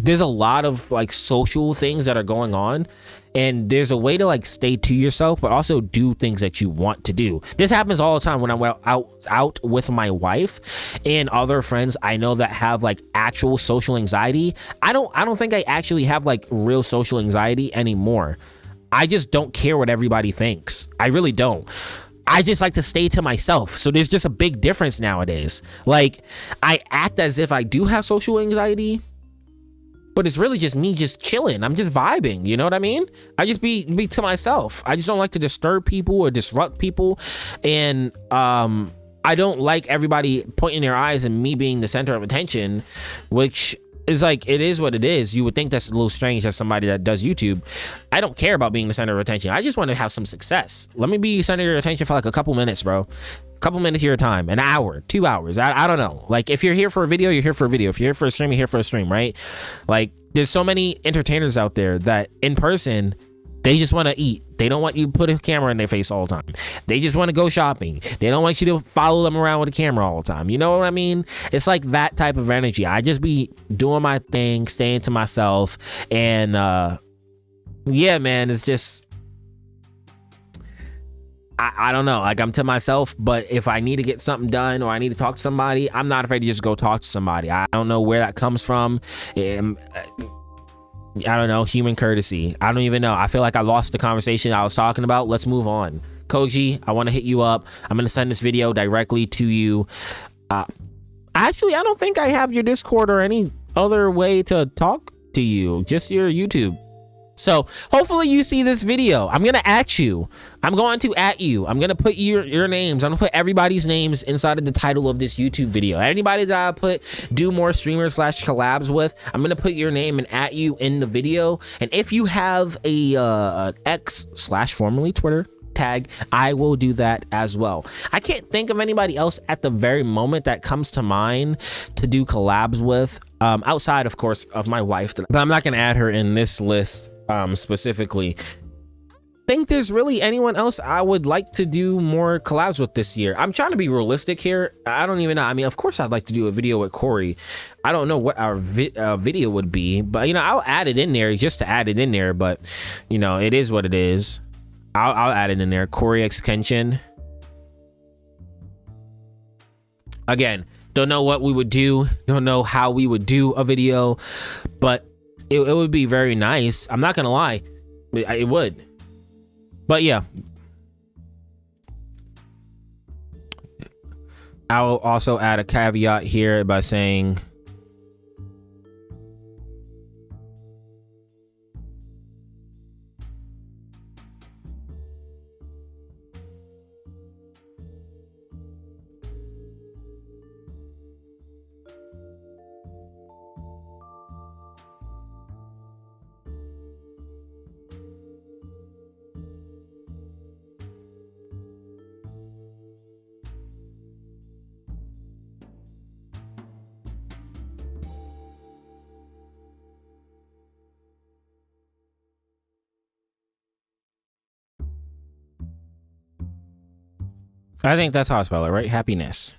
There's a lot of like social things that are going on, and there's a way to like stay to yourself but also do things that you want to do. This happens all the time when I'm out with my wife and other friends I know that have like actual social anxiety. I don't think I actually have like real social anxiety anymore. I just don't care what everybody thinks. I really don't. I just like to stay to myself. So there's just a big difference nowadays. Like I act as if I do have social anxiety, but it's really just me just chilling. I'm just vibing, you know what I mean? I just be to myself. I just don't like to disturb people or disrupt people. And I don't like everybody pointing their eyes and me being the center of attention, which is like, it is what it is. You would think that's a little strange as somebody that does YouTube. I don't care about being the center of attention. I just want to have some success. Let me be center of your attention for like a couple minutes, bro. Couple minutes of your time, an hour, 2 hours. I don't know. Like if you're here for a video, you're here for a video. If you're here for a stream, you're here for a stream, right? Like there's so many entertainers out there that in person, they just want to eat. They don't want you to put a camera in their face all the time. They just want to go shopping. They don't want you to follow them around with a camera all the time. You know what I mean? It's like that type of energy. I just be doing my thing, staying to myself. And yeah, man, it's just, I don't know, like I'm to myself, but if I need to get something done or I need to talk to somebody, I'm not afraid to just go talk to somebody. I don't know where that comes from. I don't know, human courtesy. I don't even know. I feel like I lost the conversation I was talking about. Let's move on. Koji, I want to hit you up. I'm going to send this video directly to you. Actually, I don't think I have your Discord or any other way to talk to you, just your YouTube. So hopefully you see this video. I'm going to at you. I'm going to at you. I'm going to put your names. I'm going to put everybody's names inside of the title of this YouTube video. Anybody that I put do more streamers / collabs with, I'm going to put your name and at you in the video. And if you have a X / formerly Twitter tag, I will do that as well. I can't think of anybody else at the very moment that comes to mind to do collabs with, outside of course of my wife, but I'm not going to add her in this list specifically. Think there's really anyone else I would like to do more collabs with this year. I'm trying to be realistic here. I don't even know. I mean, of course I'd like to do a video with Corey. I don't know what our video would be, but you know, I'll add it in there just to add it in there. But you know, it is what it is. I'll add it in there. Corey X Kenshin. Again, don't know what we would do. Don't know how we would do a video, but it would be very nice. I'm not gonna lie, it would. But yeah, I'll also add a caveat here by saying I think that's how I spell it, right? Happiness.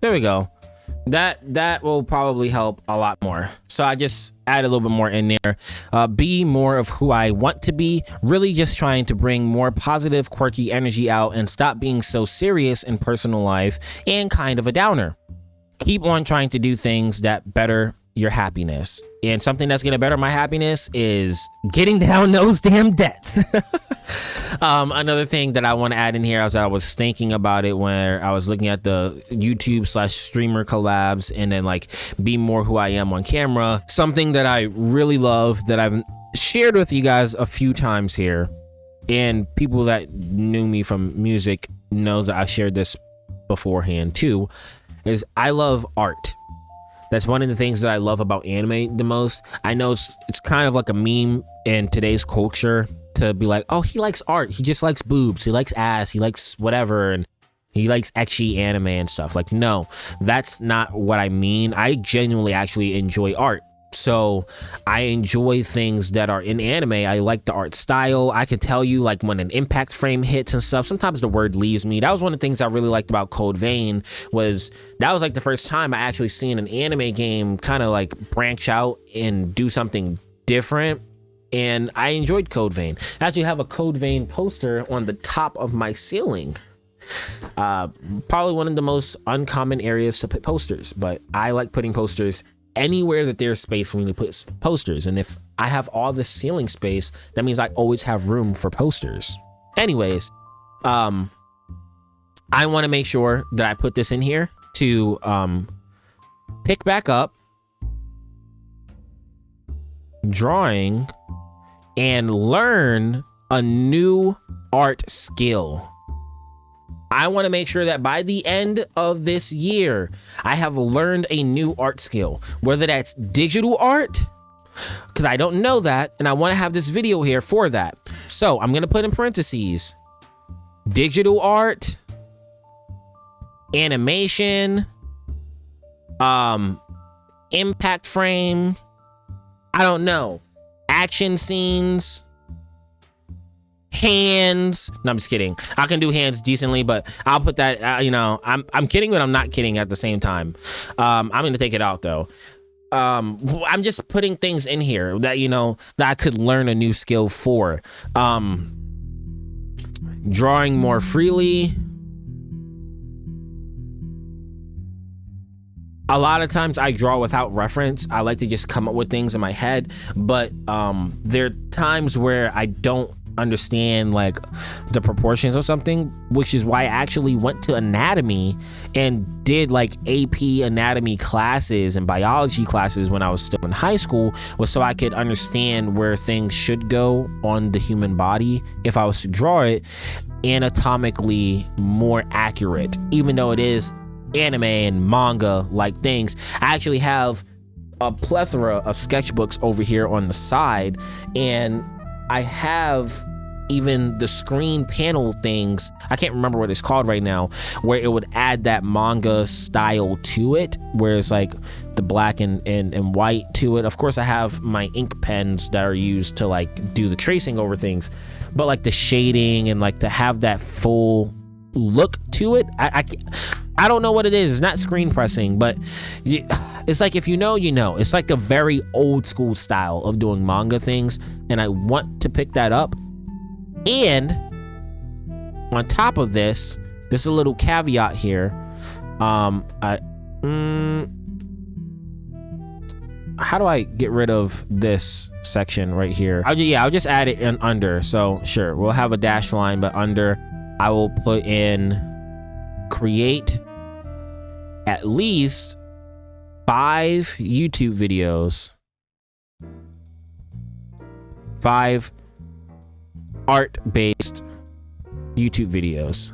There we go. That will probably help a lot more. So I just add a little bit more in there. Be more of who I want to be. Really just trying to bring more positive, quirky energy out and stop being so serious in personal life and kind of a downer. Keep on trying to do things that better your happiness. And something that's gonna better my happiness is getting down those damn debts. Another thing that I want to add in here, as I was thinking about it when I was looking at the YouTube/streamer collabs, and then like be more who I am on camera. Something that I really love that I've shared with you guys a few times here, and people that knew me from music knows that I shared this beforehand too, is I love art. That's one of the things that I love about anime the most. I know it's kind of like a meme in today's culture to be like, oh, he likes art. He just likes boobs. He likes ass. He likes whatever. And he likes ecchi anime and stuff. Like, no, that's not what I mean. I genuinely actually enjoy art. So I enjoy things that are in anime. I like the art style. I can tell you, like, when an impact frame hits and stuff, sometimes the word leaves me. That was one of the things I really liked about Code Vein, was that was like the first time I actually seen an anime game kind of like branch out and do something different. And I enjoyed Code Vein. I actually have a Code Vein poster on the top of my ceiling. Probably one of the most uncommon areas to put posters, but I like putting posters anywhere that there's space for me to put posters. And if I have all this ceiling space, that means I always have room for posters. Anyways, I want to make sure that I put this in here to pick back up drawing and learn a new art skill. I want to make sure that by the end of this year, I have learned a new art skill, whether that's digital art, because I don't know that, and I want to have this video here for that. So I'm going to put in parentheses, digital art, animation, impact frame, I don't know, action scenes, hands. No, I'm just kidding. I can do hands decently, but I'll put that, I'm kidding, but I'm not kidding at the same time. I'm going to take it out though. I'm just putting things in here that, that I could learn a new skill for. Drawing more freely. A lot of times I draw without reference. I like to just come up with things in my head, but there are times where I don't understand like the proportions of something, which is why I actually went to anatomy and did like AP anatomy classes and biology classes when I was still in high school, was so I could understand where things should go on the human body if I was to draw it anatomically more accurate, even though it is anime and manga like things. I actually have a plethora of sketchbooks over here on the side, and I have even the screen panel things, I can't remember what it's called right now, where it would add that manga style to it, where it's like the black and white to it. Of course I have my ink pens that are used to like do the tracing over things, but like the shading and like to have that full look to it, I don't know what it is. It's not screen pressing, but it's like, if you know, it's like a very old school style of doing manga things, and I want to pick that up. And on top of this, there's a little caveat here. How do I get rid of this section right here? I'll just add it in under. So sure, we'll have a dash line, but under I will put in create at least 5 YouTube videos, 5 art-based YouTube videos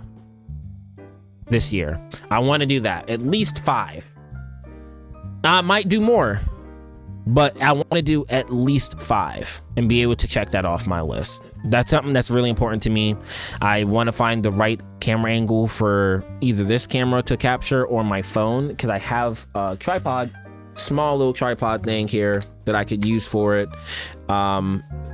this year. I want to do that, at least 5. I might do more, but I want to do at least 5 and be able to check that off my list. That's something that's really important to me. I want to find the right camera angle for either this camera to capture or my phone, because I have a tripod, small little tripod thing here that I could use for it,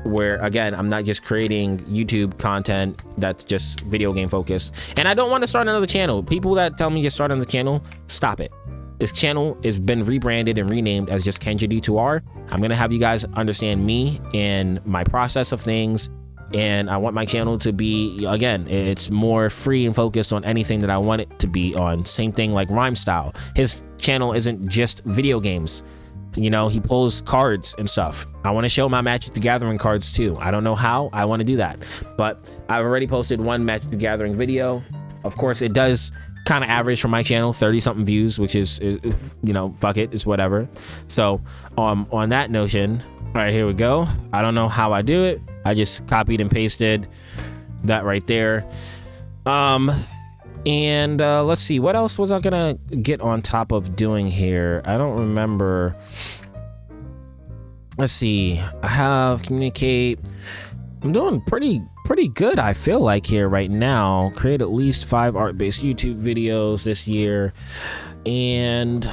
where again, I'm not just creating YouTube content that's just video game focused. And I don't want to start another channel. People that tell me to start another channel, stop it. This channel has been rebranded and renamed as just Kenja D2R. I'm gonna have you guys understand me and my process of things, and I want my channel to be, again, it's more free and focused on anything that I want it to be on. Same thing like Rhyme Style. His channel isn't just video games. You know, he pulls cards and stuff. I want to show my Magic the Gathering cards too. I don't know how. I want to do that, but I've already posted one Magic the Gathering video. Of course, it does kind of average for my channel, 30 something views, which is, you know, fuck it, it's whatever. So on that notion, all right, here we go. I don't know how I do it. I just copied and pasted that right there. And let's see, what else was I gonna get on top of doing here? I don't remember. Let's see, I have communicate. I'm doing pretty good, I feel like, here right now. Create at least 5 art-based YouTube videos this year. And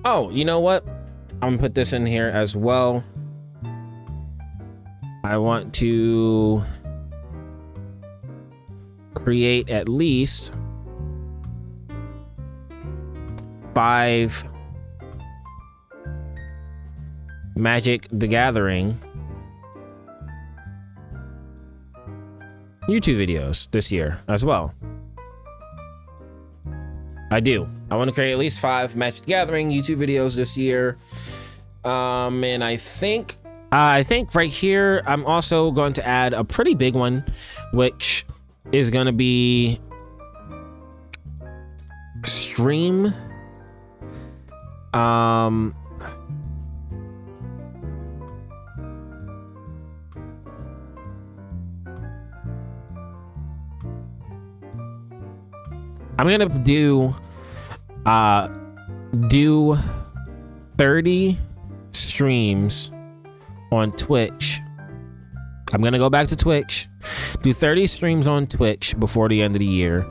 oh, you know what? I'm gonna put this in here as well. I want to create at least 5 Magic the Gathering YouTube videos this year as well. I want to create at least 5 Magic the Gathering YouTube videos this year. And I think right here, I'm also going to add a pretty big one, which is going to be stream. I'm gonna do 30 streams on Twitch. I'm gonna go back to Twitch, do 30 streams on Twitch before the end of the year.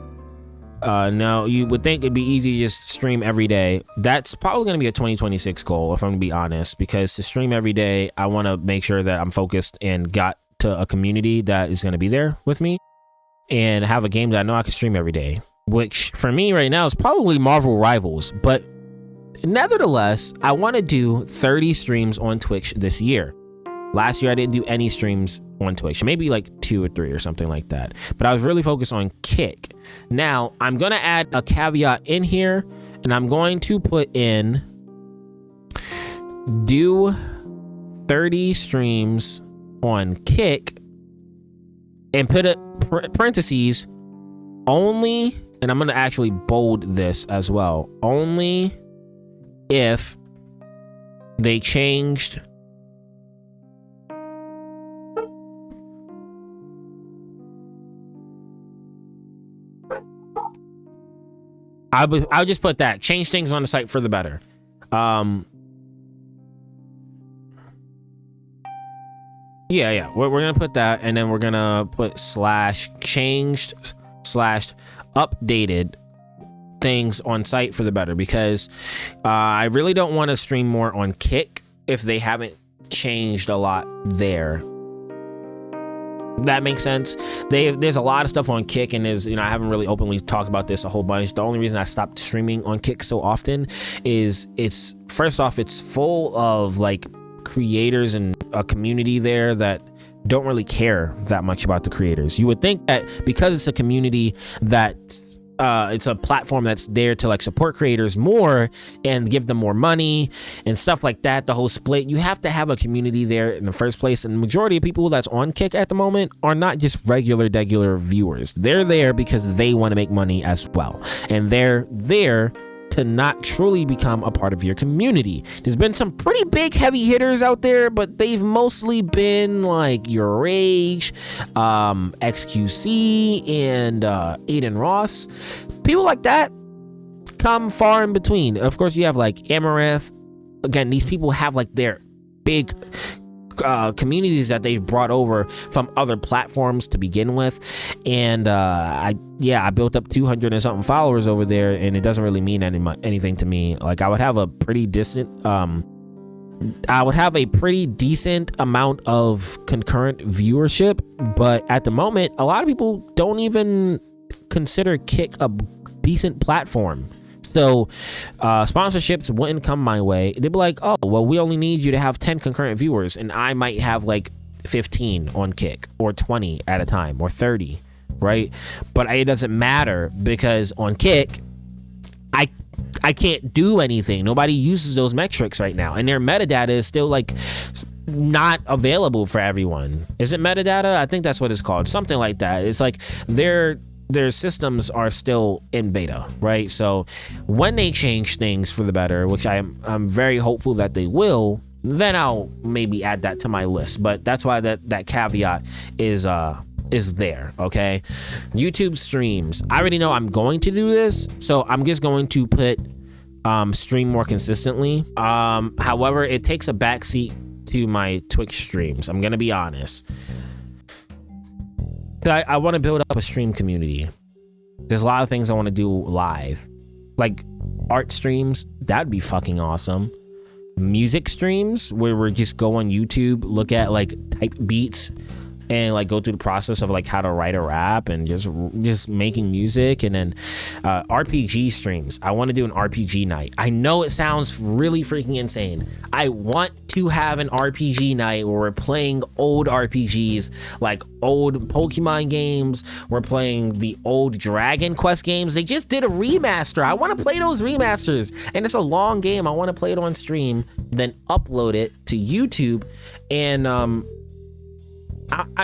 Now you would think it'd be easy to just stream every day. That's probably gonna be a 2026 goal, if I'm gonna be honest, because to stream every day, I want to make sure that I'm focused and got to a community that is gonna be there with me and have a game that I know I can stream every day, which for me right now is probably Marvel Rivals. But nevertheless, I want to do 30 streams on Twitch this year. Last year, I didn't do any streams on Twitch, maybe like 2 or 3 or something like that. But I was really focused on Kick. Now, I'm going to add a caveat in here, and I'm going to put in do 30 streams on Kick and put it parentheses only, and I'm going to actually bold this as well, only if they changed I'll just put that, change things on the site for the better. Yeah, we're gonna put that, and then we're gonna put /changed /updated things on site for the better, because I really don't want to stream more on Kick if they haven't changed a lot there. That makes sense. There's a lot of stuff on Kick, and there's, you know, I haven't really openly talked about this a whole bunch. The only reason I stopped streaming on Kick so often is it's, first off, it's full of like creators and a community there that don't really care that much about the creators. You would think that because it's a community that's it's a platform that's there to like support creators more and give them more money and stuff like that, the whole split, you have to have a community there in the first place. And the majority of people that's on Kick at the moment are not just regular viewers. They're there because they want to make money as well, and they're there to not truly become a part of your community. There's been some pretty big heavy hitters out there, but they've mostly been like Your Rage, XQC, and Aiden Ross. People like that come far in between. Of course, you have like Amaranth. Again, these people have like their big communities that they've brought over from other platforms to begin with, and I built up 200 and something followers over there, and it doesn't really mean anything to me. Like, I would have a pretty decent amount of concurrent viewership, but at the moment, a lot of people don't even consider Kick a decent platform. So sponsorships wouldn't come my way. They'd be like, oh, well, we only need you to have 10 concurrent viewers, and I might have like 15 on Kick, or 20 at a time, or 30. right? But it doesn't matter because on Kick, I can't do anything. Nobody uses those metrics right now, and their metadata is still like not available for everyone. Is it metadata? I think that's what it's called, something like that. It's like their systems are still in beta, right? So when they change things for the better, which I'm very hopeful that they will, then I'll maybe add that to my list. But that's why that caveat is there, okay? YouTube streams. I already know I'm going to do this, so I'm just going to put stream more consistently. However, it takes a backseat to my Twitch streams. I'm gonna be honest. I want to build up a stream community. There's a lot of things I want to do live, like art streams. That'd be fucking awesome. Music streams where we're just go on YouTube, look at like type beats, and like go through the process of like how to write a rap and just making music. And then RPG streams. I want to do an RPG night. I know it sounds really freaking insane. I want to have an RPG night where we're playing old RPGs, like old Pokemon games. We're playing the old Dragon Quest games. They just did a remaster. I want to play those remasters, and it's a long game. I want to play it on stream, then upload it to YouTube. And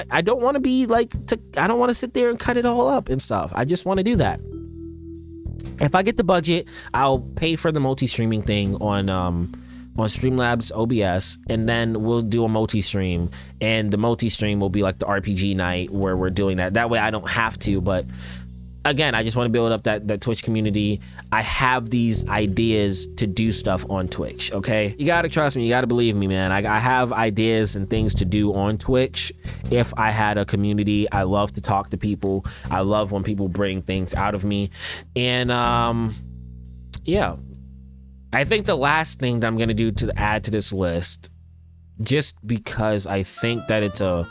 I don't want to be like, I don't want to sit there and cut it all up and stuff. I just want to do that. If I get the budget, I'll pay for the multi-streaming thing on Streamlabs OBS, and then we'll do a multi-stream, and the multi-stream will be like the RPG night where we're doing that. That way I don't have to, but again, I just want to build up that Twitch community. I have these ideas to do stuff on Twitch, okay? You gotta trust me, you gotta believe me, man. I have ideas and things to do on Twitch if I had a community. I love to talk to people. I love when people bring things out of me. And yeah. I think the last thing that I'm gonna do to add to this list, just because I think that it's a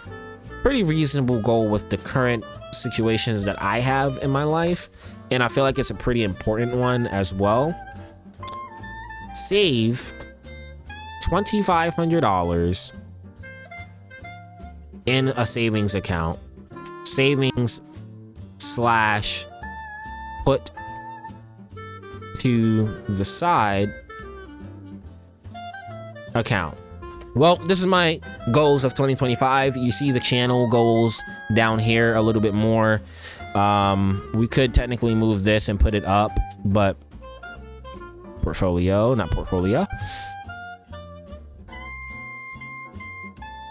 pretty reasonable goal with the current situations that I have in my life, and I feel like it's a pretty important one as well. Save $2,500 in a savings account. Savings / put to the side account. Well, this is my goals of 2025. You see the channel goals down here a little bit more. We could technically move this and put it up, but portfolio, not portfolio.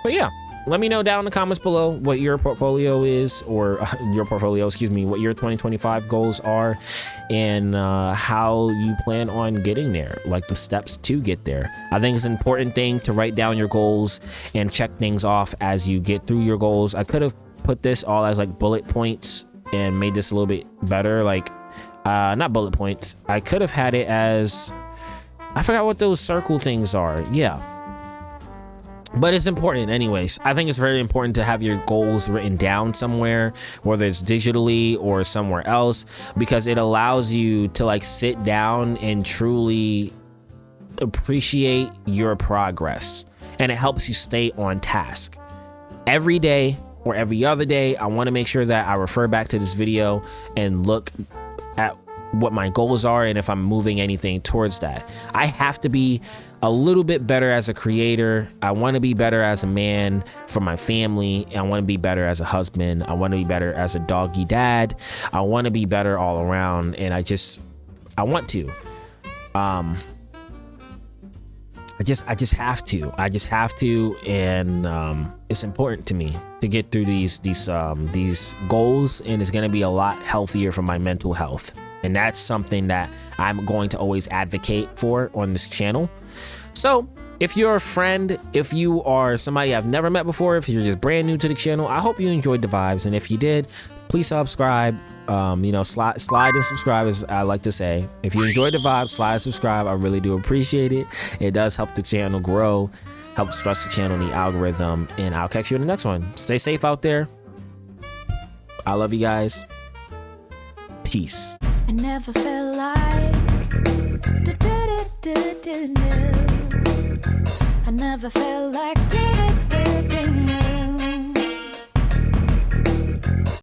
But yeah, let me know down in the comments below what your portfolio is, or what your 2025 goals are, and how you plan on getting there, like the steps to get there. I think it's an important thing to write down your goals and check things off as you get through your goals. I could have put this all as like bullet points and made this a little bit better, like not bullet points. I could have had it as, I forgot what those circle things are. Yeah. But it's important anyways. I think it's very important to have your goals written down somewhere, whether it's digitally or somewhere else, because it allows you to like sit down and truly appreciate your progress, and it helps you stay on task. Every day or every other day, I want to make sure that I refer back to this video and look at what my goals are and if I'm moving anything towards that. I have to be a little bit better as a creator. I want to be better as a man for my family. I want to be better as a husband. I want to be better as a doggy dad. I want to be better all around, and I want to. I just have to, and it's important to me to get through these goals, and it's gonna be a lot healthier for my mental health. And that's something that I'm going to always advocate for on this channel. So if you're a friend, if you are somebody I've never met before, if you're just brand new to the channel, I hope you enjoyed the vibes. And if you did, please subscribe. Slide and subscribe, as I like to say. If you enjoyed the vibe, slide and subscribe. I really do appreciate it. It does help the channel grow, helps thrust the channel in the algorithm. And I'll catch you in the next one. Stay safe out there. I love you guys. Peace. I never felt like I never felt like